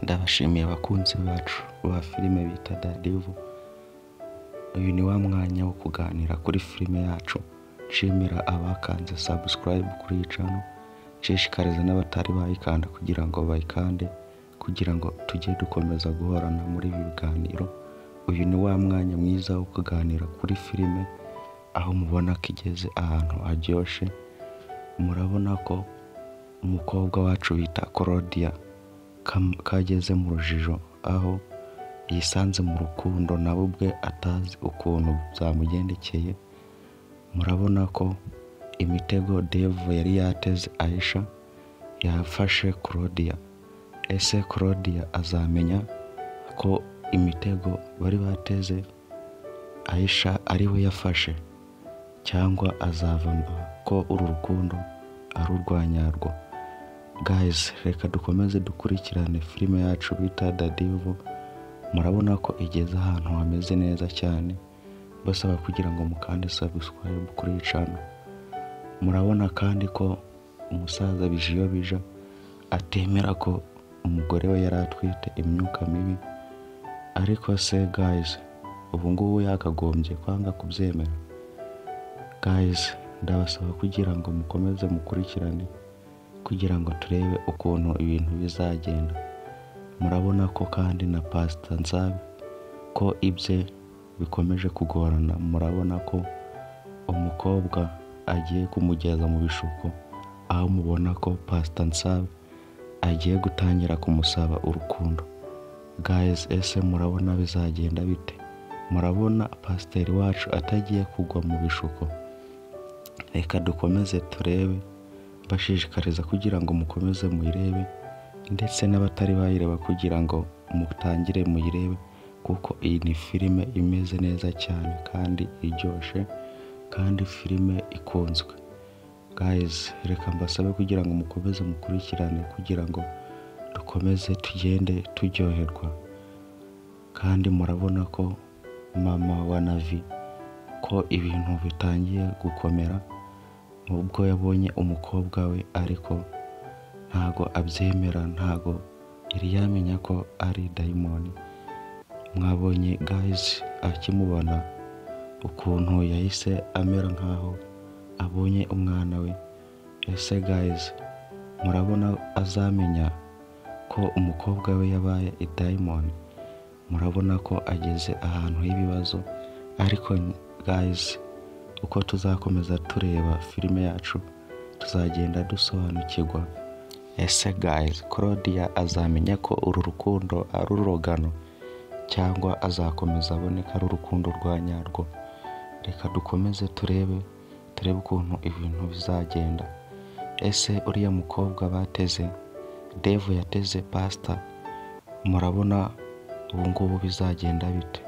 Ndabashimiye abakunzi bacu ba filime bita Dadivu. Uyu ni wa mwanya wo kuganira kuri filime yacu. Nshimira abakanze subscribe kuri iyi channel, nshishikariza n'abatari bayikanda kugira ngo bayikande, kugira ngo tujye dukomeza guhorana muri ibi biganiro. Uyu ni wa mwanya mwiza wo kuganira kuri filime, aho mubona ko igeze ahantu haryoshye. Murabona ko umukobwa wacu bita Claudia kageze mu rujijo, aho yisanze mu rukundo nawe ubwe atazi ukuntu byamugendekeye. Murabona ko imitego Devo yari yateze Aisha yafashe Claudia. Ese Claudia azamenya ko imitego bari bateze Aisha ari we yafashe, cyangwa azavamo ko uru rukundo ari urwanyarwo? Guys, reka dukomeze dukurikirane filime yacu bita Dadivu. Murabona ko igeze ahantu hameze neza cyane, basaba kugira ngo mukande subscribe kuri iyi channel. Murabona kandi ko umusaza Bijiyo Bija atemera ko umugore we yari atwite imyuka mibi, ariko se guys, ubu ngubu yakagombye kwanga kubyemera. Guys, ndabasaba kugira ngo mukomeze mukurikirane kugira ngo turebe ukuntu ibintu bizagenda. Murabona ko kandi na Pastor Nsabe ko ibye bikomeje kugorana. Murabona ko umukobwa agiye kumugeza mu bishuko, aho mubona ko Pastor Nsabe agiye gutangira kumusaba urukundo. Guys, ese murabona bizagenda bite? Murabona pasiteri wacu atagiye kugwa mu bishuko? Reka dukomeze turebe, bashishikariza kugira ngo mukomeze muyirebe, ndetse n'abatari bayireba kugira ngo mutangire muyirebe, kuko iyi ni filime imeze neza cyane kandi iryoshye, kandi filime ikunzwe. Guys, reka mbasabe kugira ngo mukomeze mukurikirane kugira ngo dukomeze tugende turyoherwa. Kandi murabona ko mama wa Navi ko ibintu bitangiye gukomera, ubwo yabonye umukobwa we, ariko ntago abyemera, ntago yari yamenya ko ari dayimoni. Mwabonye guys, akimubona ukuntu yahise amera nkaho abonye umwana we. Ese guys, murabona azamenya ko umukobwa we yabaye idayimoni? Murabona ko ageze ahantu h'ibibazo. Ariko guys, uko tuzakomeza tureba filime yacu, tuzagenda dusobanukirwa. Ese guys, Claudia azamenya ko uru rukundo ari urugano, cyangwa azakomeza aboneka ari urukundo rwa nyarwo? Reka dukomeze turebe ukuntu ibintu bizagenda. Ese uriya mukobwa bateze Devo yateze Pastor, murabona ubu ngubu bizagenda bite?